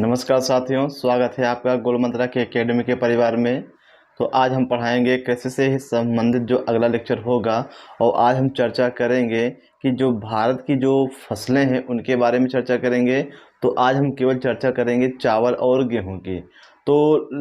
नमस्कार साथियों, स्वागत है आपका गोल मंत्रा के एकेडमी के परिवार में। तो आज हम पढ़ाएंगे कृषि से ही संबंधित जो अगला लेक्चर होगा, और आज हम चर्चा करेंगे कि जो भारत की जो फसलें हैं उनके बारे में चर्चा करेंगे। तो आज हम केवल चर्चा करेंगे चावल और गेहूं की। तो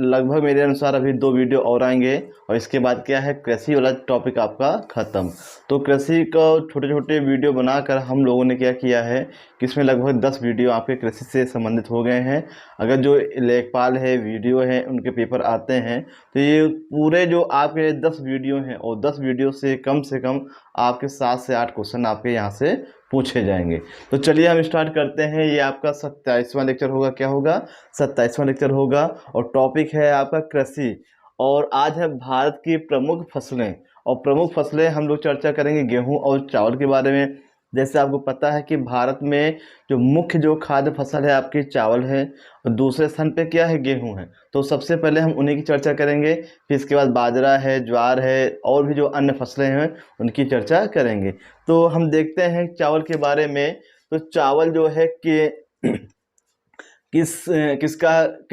लगभग मेरे अनुसार अभी 2 वीडियो और आएंगे और इसके बाद क्या है, कृषि वाला टॉपिक आपका ख़त्म। तो कृषि का छोटे छोटे वीडियो बनाकर हम लोगों ने क्या किया है कि इसमें लगभग 10 वीडियो आपके कृषि से संबंधित हो गए हैं। अगर जो लेखपाल है, वीडियो है, उनके पेपर आते हैं तो ये पूरे जो आपके 10 वीडियो हैं और 10 वीडियो से कम आपके 7 से 8 क्वेश्चन आपके यहाँ से पूछे जाएंगे। तो चलिए हम स्टार्ट करते हैं। ये आपका 27वां लेक्चर होगा। क्या होगा? 27वां लेक्चर होगा और टॉपिक है आपका कृषि। और आज है भारत की प्रमुख फसलें, और प्रमुख फसलें हम लोग चर्चा करेंगे गेहूं और चावल के बारे में। जैसे आपको पता है कि भारत में जो मुख्य जो खाद्य फसल है आपकी चावल है, और दूसरे स्थान पे क्या है, गेहूं है। तो सबसे पहले हम उन्हीं की चर्चा करेंगे, फिर इसके बाद बाजरा है, ज्वार है, और भी जो अन्य फसलें हैं उनकी चर्चा करेंगे। तो हम देखते हैं चावल के बारे में। तो चावल जो है कि किस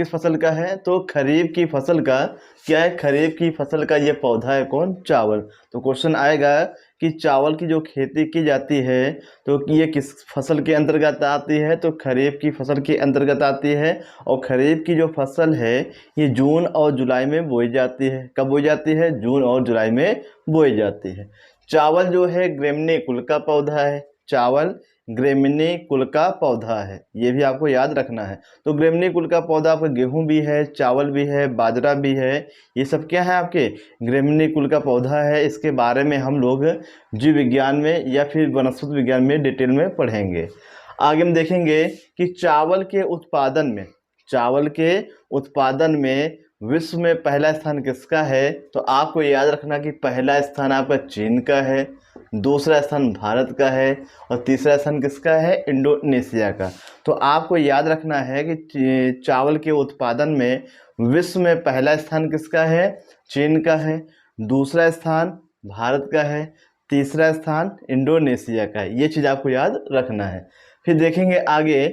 फसल का है, तो खरीफ की फसल का। क्या है? खरीफ की फसल का ये पौधा है कौन? चावल। तो क्वेश्चन आएगा कि चावल की जो खेती की जाती है तो ये किस फसल के अंतर्गत आती है, तो खरीफ की फसल के अंतर्गत आती है। और खरीफ की जो फसल है ये जून और जुलाई में बोई जाती है। कब बोई जाती है? जून और जुलाई में बोई जाती है। चावल जो है ग्रेमनी कुल का पौधा है। चावल ग्रेमनी कुल का पौधा है, ये भी आपको याद रखना है। तो ग्रेमनी कुल का पौधा आपका गेहूं भी है, चावल भी है, बाजरा भी है। ये सब क्या है? आपके ग्रेमनी कुल का पौधा है। इसके बारे में हम लोग जीव विज्ञान में या फिर वनस्पति विज्ञान में डिटेल में पढ़ेंगे। आगे हम देखेंगे कि चावल के उत्पादन में विश्व में पहला स्थान किसका है। तो आपको याद रखना कि पहला स्थान आपका चीन का है, दूसरा स्थान भारत का है, और तीसरा स्थान किसका है? इंडोनेशिया का। तो आपको याद रखना है कि चावल के उत्पादन में विश्व में पहला स्थान किसका है? चीन का है, दूसरा स्थान भारत का है, तीसरा स्थान इंडोनेशिया का है। ये चीज़ आपको याद रखना है। फिर देखेंगे आगे,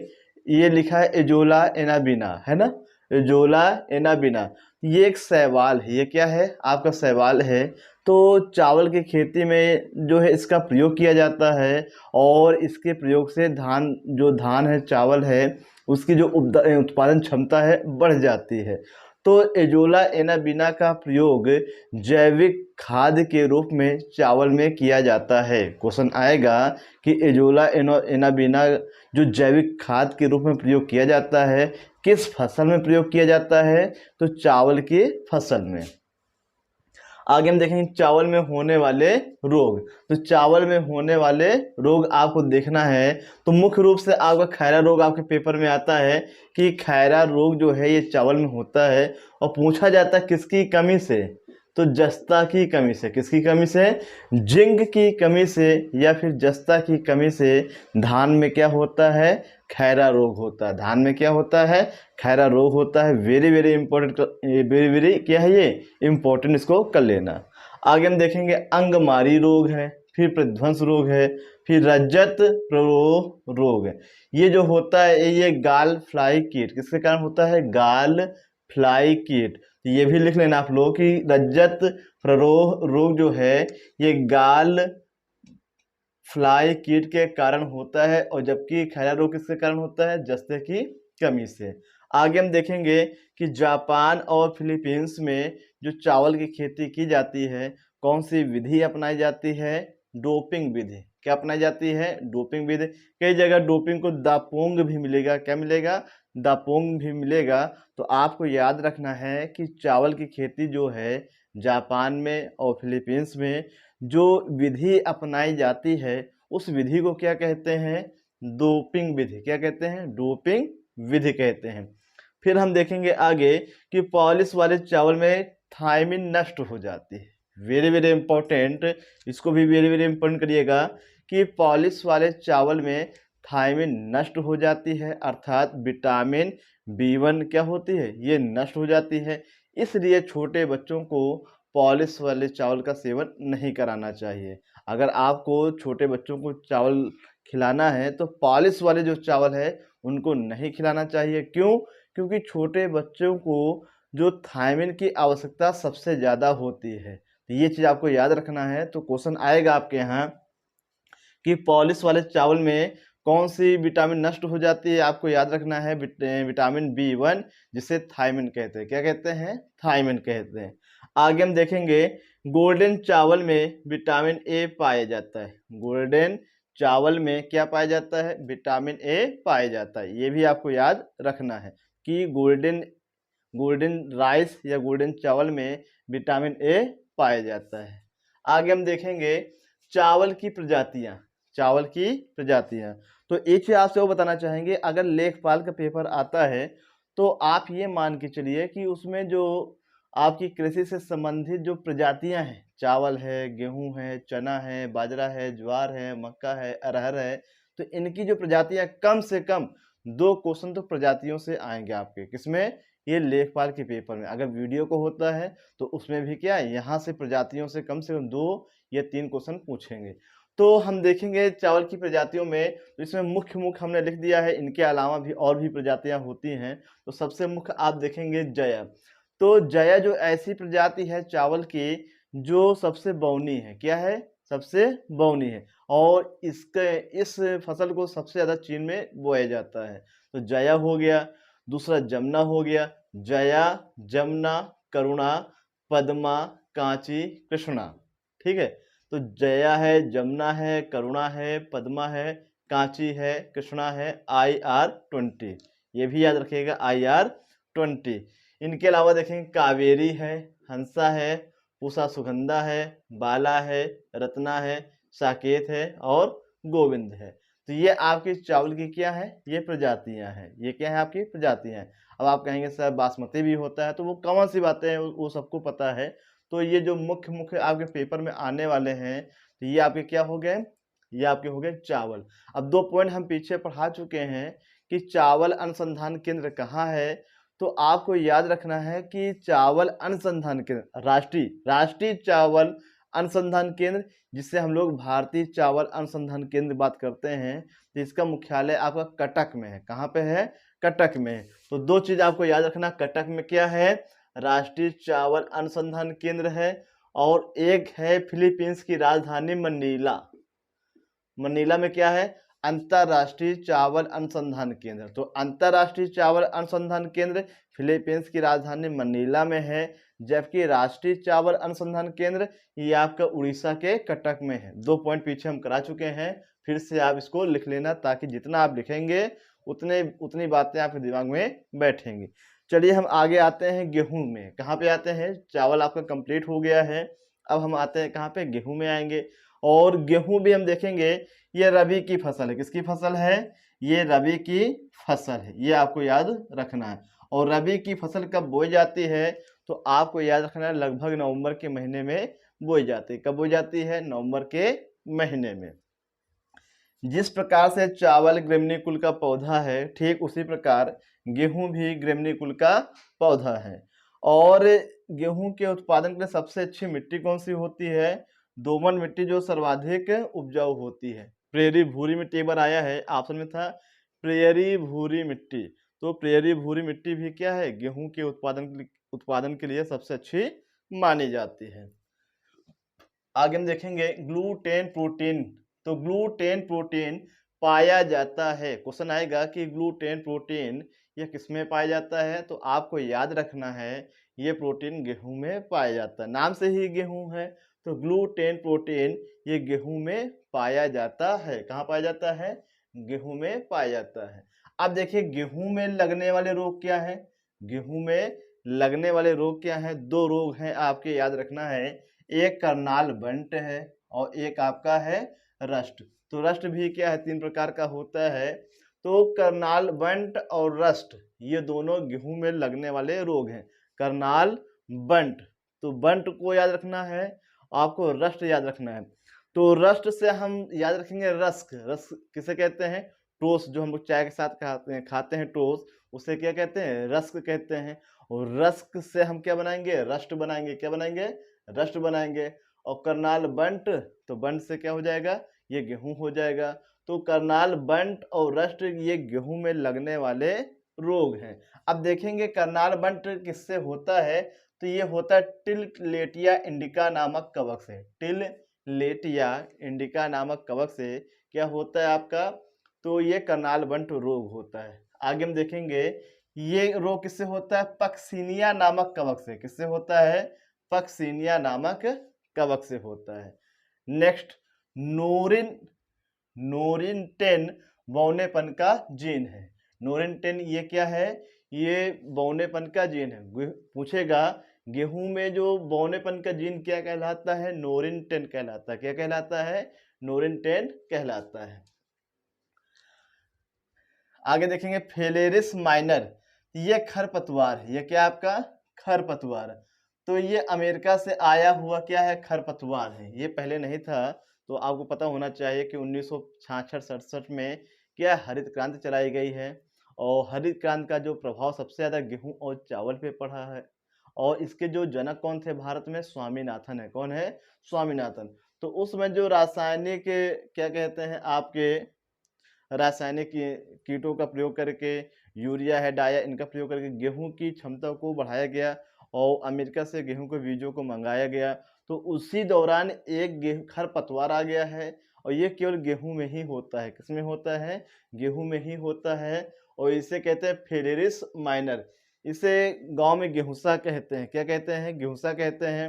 ये लिखा है एजोला एनाबिना, है ना? एजोला एनाबिना, ये एक शैवाल है। ये क्या है? आपका शैवाल है। तो चावल की खेती में जो है इसका प्रयोग किया जाता है, और इसके प्रयोग से धान है, चावल है, उसकी जो उत्पादन क्षमता है बढ़ जाती है। तो एजोला एनाबिना का प्रयोग जैविक खाद के रूप में चावल में किया जाता है। क्वेश्चन आएगा कि एजोला एनाबिना जो जैविक खाद के रूप में प्रयोग किया जाता है, किस फसल में प्रयोग किया जाता है? तो चावल की फसल में। आगे हम देखेंगे चावल में होने वाले रोग। तो चावल में होने वाले रोग आपको देखना है। तो मुख्य रूप से आपका खैरा रोग आपके पेपर में आता है कि खैरा रोग जो है ये चावल में होता है, और पूछा जाता है किसकी कमी से? तो जस्ता की कमी से। किसकी कमी से? जिंक की कमी से या फिर जस्ता की कमी से धान में क्या होता है? खैरा रोग होता है। धान में क्या होता है? खैरा रोग होता है। Very very important, very very क्या है ये? इम्पोर्टेंट, इसको कर लेना। आगे हम देखेंगे अंगमारी रोग है, फिर प्रध्वंस रोग है, फिर रजत प्ररोह रोग है। ये जो होता है ये गाल फ्लाई कीट, किसके कारण होता है? गाल फ्लाई कीट। ये भी लिख लेना आप लोग कि रजत प्ररोह रोग जो है ये गाल फ्लाई कीट के कारण होता है, और जबकि खैरा रोग किसके कारण होता है? जस्ते की कमी से। आगे हम देखेंगे कि जापान और फिलीपींस में जो चावल की खेती की जाती है, कौन सी विधि अपनाई जाती है? डोपिंग विधि। क्या अपनाई जाती है? डोपिंग विधि। कई जगह डोपिंग को दापोंग भी मिलेगा। क्या मिलेगा? दापोंग भी मिलेगा। तो आपको याद रखना है कि चावल की खेती जो है जापान में और फिलीपींस में जो विधि अपनाई जाती है उस विधि को क्या कहते हैं? डोपिंग विधि। क्या कहते हैं? डोपिंग विधि कहते हैं। फिर हम देखेंगे आगे कि पॉलिश वाले चावल में थायमिन नष्ट हो जाती है। वेरी वेरी इंपॉर्टेंट, इसको भी वेरी वेरी इंपॉर्टेंट करिएगा कि पॉलिश वाले चावल में थायमिन नष्ट हो जाती है, अर्थात विटामिन B1 क्या होती है? ये नष्ट हो जाती है। इसलिए छोटे बच्चों को पॉलिश वाले चावल का सेवन नहीं कराना चाहिए। अगर आपको छोटे बच्चों को चावल खिलाना है तो पॉलिश वाले जो चावल है उनको नहीं खिलाना चाहिए। क्यों? क्योंकि छोटे बच्चों को जो थायमिन की आवश्यकता सबसे ज़्यादा होती है। तो ये चीज़ आपको याद रखना है। तो क्वेश्चन आएगा आपके यहाँ कि पॉलिश वाले चावल में कौन सी विटामिन नष्ट हो जाती है। आपको याद रखना है विटामिन B1, जिसे थायमिन कहते हैं। क्या कहते हैं? थायमिन कहते हैं। आगे हम देखेंगे गोल्डन चावल में विटामिन ए पाया जाता है। गोल्डन चावल में क्या पाया जाता है? विटामिन ए पाया जाता है। ये भी आपको याद रखना है कि गोल्डन गोल्डन राइस या गोल्डन चावल में विटामिन ए पाया जाता है। आगे हम देखेंगे चावल की प्रजातियां। चावल की प्रजातियां, तो एक चीज आपसे वो बताना चाहेंगे, अगर लेखपाल का पेपर आता है तो आप ये मान के चलिए कि उसमें जो आपकी कृषि से संबंधित जो प्रजातियां हैं, चावल है, गेहूं है, चना है, बाजरा है, ज्वार है, मक्का है, अरहर है, तो इनकी जो प्रजातियां कम से कम 2 क्वेश्चन तो प्रजातियों से आएंगे आपके किसमें? ये लेखपाल के पेपर में। अगर वीडियो को होता है तो उसमें भी क्या है, यहाँ से प्रजातियों से कम 2 या 3 क्वेश्चन पूछेंगे। तो हम देखेंगे चावल की प्रजातियों में, तो इसमें मुख्य हमने लिख दिया है। इनके अलावा भी और भी प्रजातियां होती हैं। तो सबसे मुख्य आप देखेंगे जया। तो जया जो ऐसी प्रजाति है चावल की जो सबसे बौनी है। क्या है? सबसे बौनी है। और इस फसल को सबसे ज्यादा चीन में बोया जाता है। तो जया हो गया। दूसरा जमुना हो गया। जया, जमुना, करुणा, पद्मा, कांची, कृष्णा। ठीक है। तो जया है, जमुना है, करुणा है, पद्मा है, कांची है, कृष्णा है, IR20। ये भी याद रखिएगा, IR20। इनके अलावा देखेंगे कावेरी है, हंसा है, पूसा सुगंधा है, बाला है, रत्ना है, साकेत है और गोविंद है। तो ये आपके चावल की क्या है? ये प्रजातियां हैं। ये क्या है? आपकी प्रजातियां हैं। अब आप कहेंगे सर बासमती भी होता है, तो वो कॉमन सी बातें हैं, वो सबको पता है। तो ये जो मुख्य आपके पेपर में आने वाले हैं, तो ये आपके क्या हो गए? ये आपके हो गए चावल। अब 2 पॉइंट हम पीछे पढ़ा चुके हैं कि चावल अनुसंधान केंद्र कहाँ है। तो आपको याद रखना है कि चावल अनुसंधान केंद्र राष्ट्रीय चावल अनुसंधान केंद्र, जिससे हम लोग भारतीय चावल अनुसंधान केंद्र बात करते हैं, तो इसका मुख्यालय आपका कटक में है। कहाँ पे है? कटक में है। तो 2 चीज आपको याद रखना, कटक में क्या है? राष्ट्रीय चावल अनुसंधान केंद्र है। और एक है फिलीपींस की राजधानी मनीला। मनीला में क्या है? अंतरराष्ट्रीय चावल अनुसंधान केंद्र। तो अंतरराष्ट्रीय चावल अनुसंधान केंद्र फिलीपींस की राजधानी मनीला में है, जबकि राष्ट्रीय चावल अनुसंधान केंद्र ये आपका उड़ीसा के कटक में है। 2 पॉइंट पीछे हम करा चुके हैं, फिर से आप इसको लिख लेना, ताकि जितना आप लिखेंगे उतनी बातें आपके दिमाग में बैठेंगी। चलिए हम आगे आते हैं गेहूं में। कहाँ पे आते हैं? चावल आपका कंप्लीट हो गया है। अब हम आते हैं कहाँ पे? गेहूं में आएंगे। और गेहूं भी हम देखेंगे, ये रबी की फसल है। किसकी फसल है? ये रबी की फसल है। ये आपको याद रखना है। और रबी की फसल कब बोई जाती है? तो आपको याद रखना है लगभग नवंबर के महीने में बोई जाती है। कब बोई जाती है? नवंबर के महीने में। जिस प्रकार से चावल ग्रेमनी कुल का पौधा है, ठीक उसी प्रकार गेहूं भी ग्रेमनी कुल का पौधा है। और गेहूं के उत्पादन के लिए सबसे अच्छी मिट्टी कौन सी होती है? दोमट मिट्टी, जो सर्वाधिक उपजाऊ होती है। प्रेरी भूरी मिट्टी एक बार आया है, ऑप्शन में था प्रेरी भूरी मिट्टी। तो प्रेरी भूरी मिट्टी भी क्या है? गेहूं के उत्पादन के लिए सबसे अच्छी मानी जाती है। आगे हम देखेंगे ग्लूटेन प्रोटीन। तो ग्लूटेन प्रोटीन पाया जाता है। क्वेश्चन आएगा कि ग्लूटेन प्रोटीन यह किसमें पाया जाता है? तो आपको याद रखना है ये प्रोटीन गेहूं में पाया जाता है। नाम से ही गेहूं है, तो ग्लूटेन प्रोटीन ये गेहूं में पाया जाता है। कहाँ पाया जाता है? गेहूं में पाया जाता है। अब देखिए गेहूं में लगने वाले रोग क्या है? गेहूं में लगने वाले रोग क्या है? 2 रोग हैं, आपके याद रखना है। एक करनाल बंट है और एक आपका है रस्ट। तो रस्ट भी क्या है? 3 प्रकार का होता है। तो करनाल बंट और रस्ट ये दोनों गेहूं में लगने वाले रोग हैं। करनाल बंट, तो बंट को याद रखना है, आपको रस्ट याद रखना है। तो रस्ट से हम याद रखेंगे रस्क। रस्क किसे कहते हैं? टोस्ट, जो हम लोग चाय के साथ खाते हैं टोस्ट, उसे क्या कहते हैं? रस्क कहते हैं। और रस्क से हम क्या बनाएंगे? रस्ट बनाएंगे। क्या बनाएंगे? रस्ट बनाएंगे। और करनाल बंट, तो बंट से क्या हो जाएगा? ये गेहूं हो जाएगा। तो करनाल बंट और रस्ट ये गेहूं में लगने वाले रोग हैं। अब देखेंगे करनाल बंट किससे होता है, तो ये होता है टिललेटिया इंडिका नामक कवक से। टिललेटिया इंडिका नामक कवक से क्या होता है आपका, तो ये करनाल बंट रोग होता है। आगे हम देखेंगे ये रोग किससे होता है, पक्सिनिया नामक कवक से। किससे होता है, पक्सिनिया नामक कवक से होता है। नेक्स्ट, नोरिन नोरिन 10 बौनेपन का जीन है। नोरिन 10 ये क्या है, ये बौनेपन का जीन है। पूछेगा गेहूं में जो बौनेपन का जीन क्या कहलाता है, नोरिन 10 कहलाता है। क्या कहलाता है, नोरिन 10 कहलाता है। आगे देखेंगे फेलेरिस माइनर, ये खरपतवार है। ये क्या आपका खरपतवार, तो ये अमेरिका से आया हुआ क्या है, खरपतवार है। ये पहले नहीं था, तो आपको पता होना चाहिए कि 1966-67 में क्या हरित क्रांति चलाई गई है, और हरित क्रांति का जो प्रभाव सबसे ज़्यादा गेहूं और चावल पे पड़ा है। और इसके जो जनक कौन थे भारत में, स्वामीनाथन है। कौन है, स्वामीनाथन। तो उसमें जो रासायनिक क्या कहते हैं आपके रासायनिक कीटों का प्रयोग करके, यूरिया है, डाया, इनका प्रयोग करके गेहूं की क्षमता को बढ़ाया गया, और अमेरिका से गेहूं के बीजों को मंगाया गया। तो उसी दौरान एक खरपतवार आ गया है, और ये केवल गेहूं में ही होता है। किसमें होता है, गेहूं में ही होता है, और इसे कहते हैं फेलेरिस माइनर। इसे गांव में गेहूंसा कहते हैं। क्या कहते हैं, गेहूंसा कहते हैं।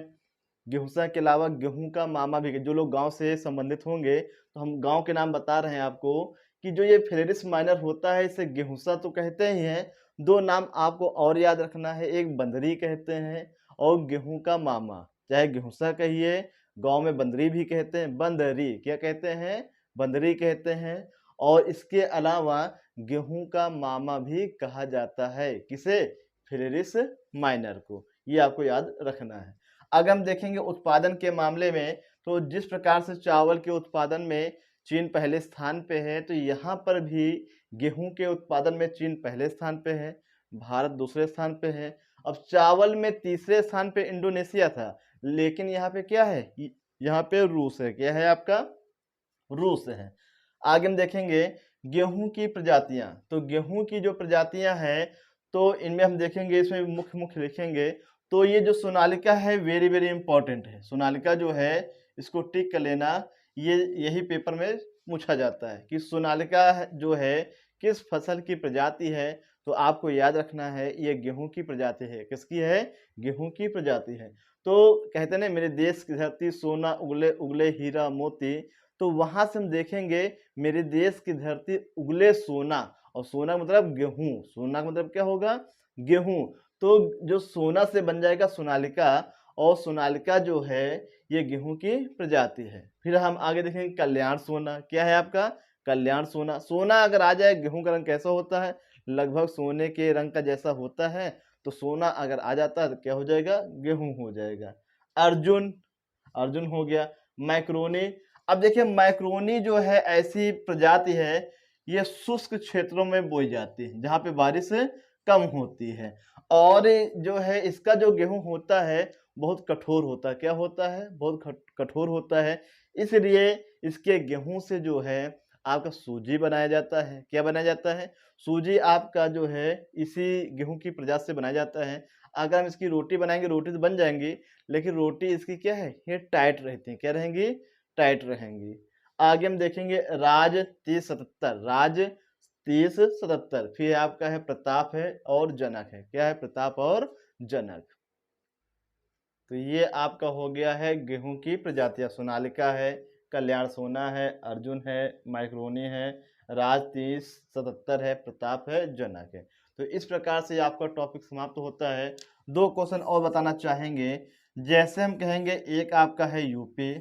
गेहूंसा के अलावा गेहूं का मामा भी, जो लोग गांव से संबंधित होंगे तो हम गांव के नाम बता रहे हैं आपको, कि जो ये फेलेरिस माइनर होता है इसे गेहूंसा तो कहते ही हैं। दो नाम आपको और याद रखना है, एक बंदरी कहते हैं और गेहूं का मामा। चाहे गेहूंसा कहिए, गांव में बंदरी भी कहते हैं। बंदरी क्या कहते हैं, बंदरी कहते हैं। और इसके अलावा गेहूं का मामा भी कहा जाता है। किसे, फेलेरिस माइनर को। ये आपको याद रखना है। अगर हम देखेंगे उत्पादन के मामले में, तो जिस प्रकार से चावल के उत्पादन में चीन पहले स्थान पे है, तो यहाँ पर भी गेहूं के उत्पादन में चीन पहले स्थान पे है, भारत दूसरे स्थान पे है। अब चावल में तीसरे स्थान पे इंडोनेशिया था, लेकिन यहाँ पे क्या है, यहाँ पे रूस है। क्या है आपका, रूस है। आगे हम देखेंगे गेहूं की प्रजातियां, तो गेहूं की जो प्रजातियां हैं, तो इनमें हम देखेंगे, इसमें मुख्य मुख्य लिखेंगे। तो ये जो सोनालिका है, वेरी वेरी इंपॉर्टेंट है। सोनालिका जो है, इसको टिक कर लेना, ये यही पेपर में पूछा जाता है कि सोनालिका जो है किस फसल की प्रजाति है। तो आपको याद रखना है, ये गेहूं की प्रजाति है। किसकी है, गेहूं की प्रजाति है। तो कहते हैं ना, मेरे देश की धरती सोना उगले उगले हीरा मोती, तो वहां से हम देखेंगे मेरे देश की धरती उगले सोना, और सोना मतलब गेहूं, सोना का मतलब क्या होगा, गेहूं। तो जो सोना से बन जाएगा सोनालिका, और सोनालिका जो है ये गेहूं की प्रजाति है। फिर हम आगे देखेंगे कल्याण सोना। क्या है आपका, कल्याण सोना। सोना अगर आ जाए, गेहूं का रंग कैसा होता है, लगभग सोने के रंग का जैसा होता है। तो सोना अगर आ जाता है तो क्या हो जाएगा, गेहूं हो जाएगा। अर्जुन, अर्जुन हो गया। मैक्रोनी, अब देखिए मैक्रोनी जो है ऐसी प्रजाति है, ये शुष्क क्षेत्रों में बोई जाती है जहाँ पे बारिश कम होती है। और जो है इसका जो गेहूं होता है बहुत कठोर होता है। क्या होता है, बहुत कठोर होता है। इसलिए इसके गेहूं से जो है आपका सूजी बनाया जाता है। क्या बनाया जाता है, सूजी आपका जो है इसी गेहूं की प्रजाति से बनाया जाता है। अगर हम इसकी रोटी बनाएंगे, रोटी तो बन जाएंगी, लेकिन रोटी इसकी क्या है, ये टाइट रहती है। क्या रहेंगी, टाइट रहेंगी। आगे हम देखेंगे राज 3077, राज 3077। फिर आपका है प्रताप है और जनक है। क्या है, प्रताप और जनक। तो ये आपका हो गया है गेहूं की प्रजातियां। सोनालिका है, कल्याण सोना है, अर्जुन है, माइक्रोनी है, राज 3077 है, प्रताप है, जनक है। तो इस प्रकार से आपका टॉपिक समाप्त होता है। दो क्वेश्चन और बताना चाहेंगे। जैसे हम कहेंगे, एक आपका है यूपी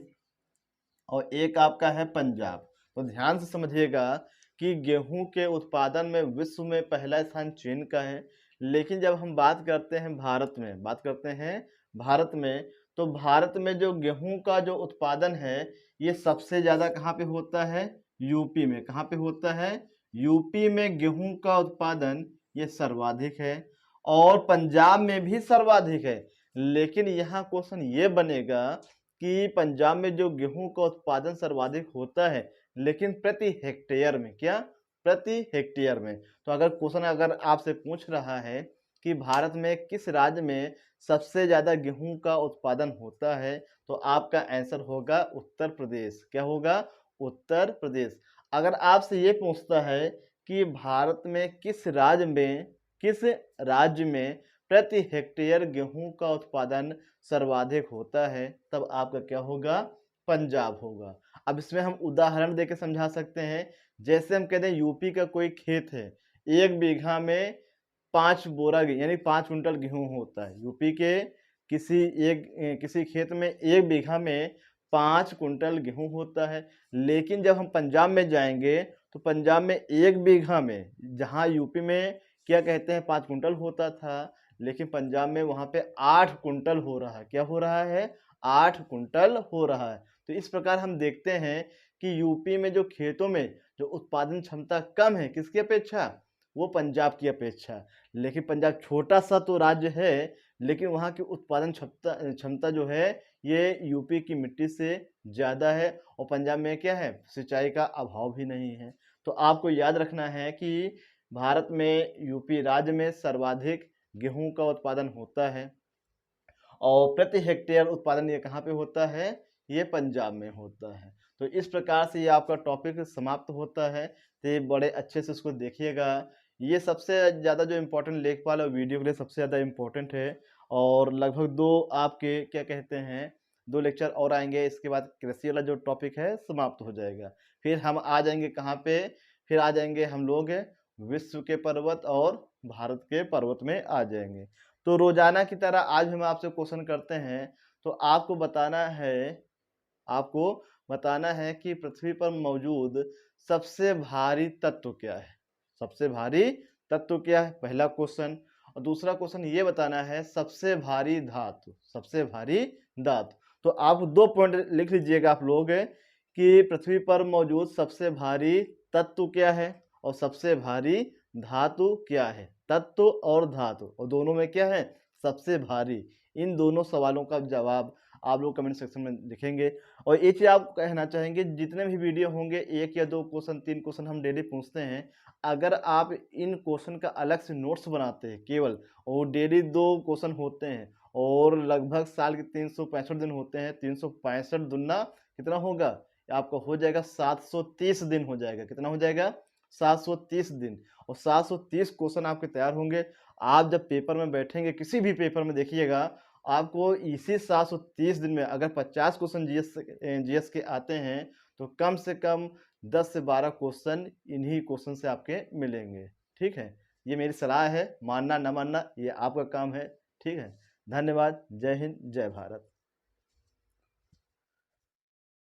और एक आपका है पंजाब। तो ध्यान से समझिएगा कि गेहूं के उत्पादन में विश्व में पहला स्थान चीन का है, लेकिन जब हम बात करते हैं भारत में, बात करते हैं भारत में, तो भारत में जो गेहूं का जो उत्पादन है ये सबसे ज़्यादा कहाँ पे होता है, यूपी में। कहाँ पे होता है, यूपी में गेहूं का उत्पादन ये सर्वाधिक है, और पंजाब में भी सर्वाधिक है। लेकिन यहाँ क्वेश्चन ये बनेगा कि पंजाब में जो गेहूं का उत्पादन सर्वाधिक होता है, लेकिन प्रति हेक्टेयर में, क्या प्रति हेक्टेयर में। तो अगर क्वेश्चन अगर आपसे पूछ रहा है कि भारत में किस राज्य में सबसे ज़्यादा गेहूं का उत्पादन होता है, तो आपका आंसर होगा उत्तर प्रदेश। क्या होगा? उत्तर प्रदेश। अगर आपसे ये पूछता है कि भारत में किस राज्य में प्रति हेक्टेयर गेहूं का उत्पादन सर्वाधिक होता है, तब आपका क्या होगा? पंजाब होगा। अब इसमें हम उदाहरण देके समझा सकते हैं। जैसे हम कहते हैं यूपी का कोई खेत है, 1 बीघा में 5 बोरा यानी 5 कुंटल गेहूँ होता है। यूपी के किसी खेत में 1 बीघा में 5 कुंटल गेहूँ होता है। लेकिन जब हम पंजाब में जाएँगे, तो पंजाब में 1 बीघा में, जहाँ यूपी में क्या कहते हैं 5 कुंटल होता था, लेकिन पंजाब में वहाँ पे 8 कुंटल हो रहा है। क्या हो रहा है? 8 कुंटल हो रहा है। तो इस प्रकार हम देखते हैं कि यूपी में जो खेतों में जो उत्पादन क्षमता कम है, किसकी अपेक्षा? वो पंजाब की अपेक्षा। लेकिन पंजाब छोटा-सा तो राज्य है, लेकिन वहाँ की उत्पादन क्षमता क्षमता जो है, ये यूपी की मिट्टी से ज़्यादा है और पंजाब में क्या है? सिंचाई का अभाव भी नहीं है। तो आपको याद रखना है कि भारत में यूपी राज्य में सर्वाधिक गेहूँ का उत्पादन होता है और प्रति हेक्टेयर उत्पादन ये कहाँ पे होता है? ये पंजाब में होता है। तो इस प्रकार से ये आपका टॉपिक समाप्त होता है। तो ये बड़े अच्छे से इसको देखिएगा। ये सबसे ज़्यादा जो इम्पोर्टेंट लेखपाल और वीडियो के लिए सबसे ज़्यादा इम्पोर्टेंट है और लगभग 2 आपके क्या कहते हैं 2 लेक्चर और आएँगे। इसके बाद कृषि वाला जो टॉपिक है समाप्त हो जाएगा। फिर हम आ जाएँगे कहाँ पे? फिर आ जाएँगे हम लोग विश्व के पर्वत और भारत के पर्वत में आ जाएँगे। तो रोजाना की तरह आज हम आपसे क्वेश्चन करते हैं। तो आपको बताना है कि पृथ्वी पर मौजूद सबसे भारी तत्व क्या है? सबसे भारी तत्व क्या है? पहला क्वेश्चन। और दूसरा क्वेश्चन ये बताना है सबसे भारी धातु। तो आप 2 पॉइंट लिख लीजिएगा आप लोग कि पृथ्वी पर मौजूद सबसे भारी तत्व क्या है और सबसे भारी धातु क्या है? तत्व और धातु और दोनों में क्या है? सबसे भारी। इन दोनों सवालों का जवाब आप लोग कमेंट सेक्शन में लिखेंगे। और एक चीज़ आप कहना चाहेंगे, जितने भी वीडियो होंगे 1 या 2 क्वेश्चन 3 क्वेश्चन हम डेली पूछते हैं। अगर आप इन क्वेश्चन का अलग से नोट्स बनाते हैं केवल और डेली 2 क्वेश्चन होते हैं और लगभग साल के 365 दिन होते हैं, 365 दुना कितना होगा? आपका हो जाएगा 730 दिन हो जाएगा। कितना हो जाएगा? 730 दिन। और 730 क्वेश्चन आपके तैयार होंगे। आप जब पेपर में बैठेंगे, किसी भी पेपर में देखिएगा, आपको इसी 730 दिन में अगर 50 क्वेश्चन जीएस के आते हैं, तो कम से कम 10 से 12 क्वेश्चन इन्हीं क्वेश्चन से आपके मिलेंगे। ठीक है? ये मेरी सलाह है, मानना ना मानना ये आपका काम है। ठीक है? धन्यवाद। जय हिंद, जय भारत।